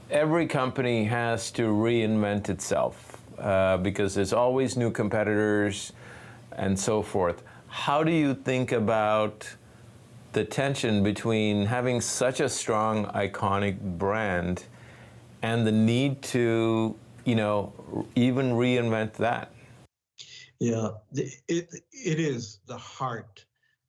every company has to reinvent itself because there's always new competitors and so forth. How do you think about the tension between having such a strong, iconic brand and the need to, even reinvent that? Yeah, it is the heart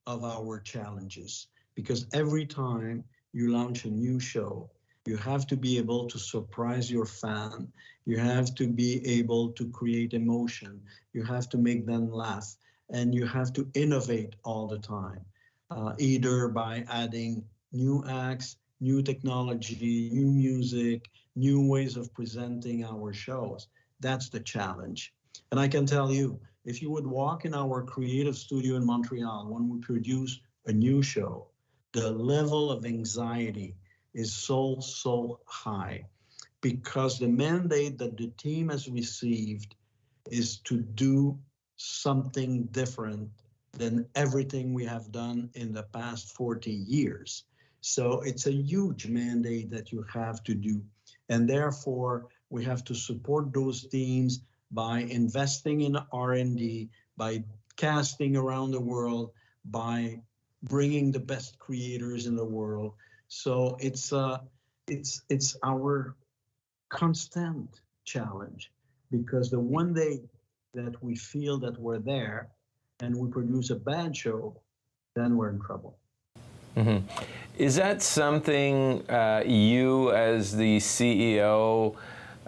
of our challenges because every time you launch a new show, you have to be able to surprise your fan. You have to be able to create emotion. You have to make them laugh, and you have to innovate all the time, either by adding new acts, new technology, new music, new ways of presenting our shows. That's the challenge. And I can tell you, if you would walk in our creative studio in Montreal when we produce a new show, the level of anxiety is so high because the mandate that the team has received is to do something different than everything we have done in the past 40 years. So it's a huge mandate that you have to do. And therefore, we have to support those teams by investing in R&D, by casting around the world, by bringing the best creators in the world. So it's our constant challenge because the one day that we feel that we're there and we produce a bad show, then we're in trouble. Mm-hmm. Is that something you as the CEO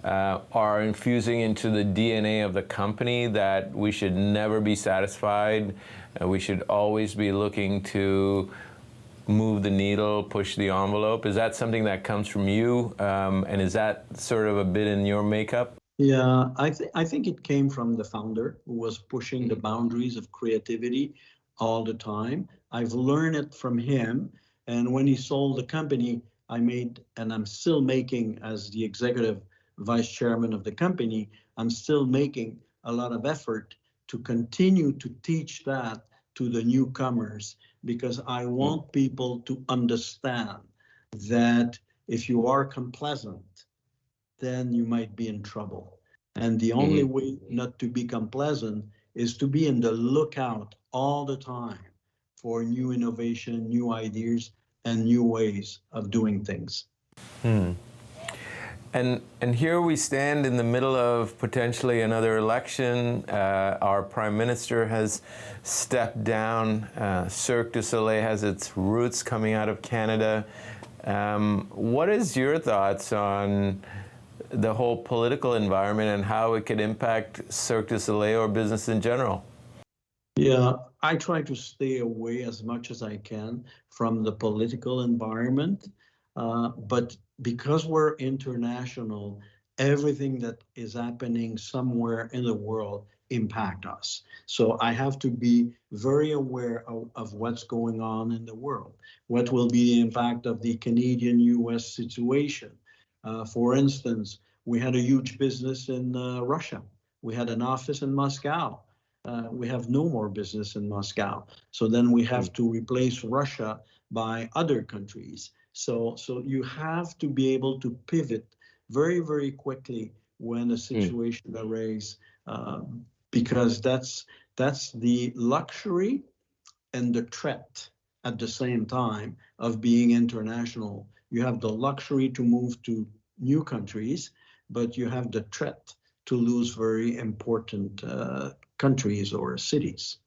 are infusing into the DNA of the company, that we should never be satisfied, we should always be looking to move the needle, push the envelope? Is that something that comes from you, and is that sort of a bit in your makeup? Yeah, I think it came from the founder who was pushing the boundaries of creativity all the time. I've learned it from him, and when he sold the company, I made, and I'm still making as the executive vice chairman of the company, I'm still making a lot of effort to continue to teach that to the newcomers because I want people to understand that if you are complacent, then you might be in trouble. And the only way not to become pleasant is to be in the lookout all the time for new innovation, new ideas, and new ways of doing things. And here we stand in the middle of potentially another election. Our Prime Minister has stepped down. Cirque du Soleil has its roots coming out of Canada. What is your thoughts on the whole political environment and how it could impact Cirque du Soleil or business in general? Yeah, I try to stay away as much as I can from the political environment. But because we're international, everything that is happening somewhere in the world impact us. So I have to be very aware of what's going on in the world. What will be the impact of the Canadian-US situation? For instance, we had a huge business in Russia. We had an office in Moscow. We have no more business in Moscow. So then we have to replace Russia by other countries. So you have to be able to pivot very quickly when a situation arises, because that's the luxury and the threat at the same time of being international. You have the luxury to move to new countries, but you have the threat to lose very important countries or cities.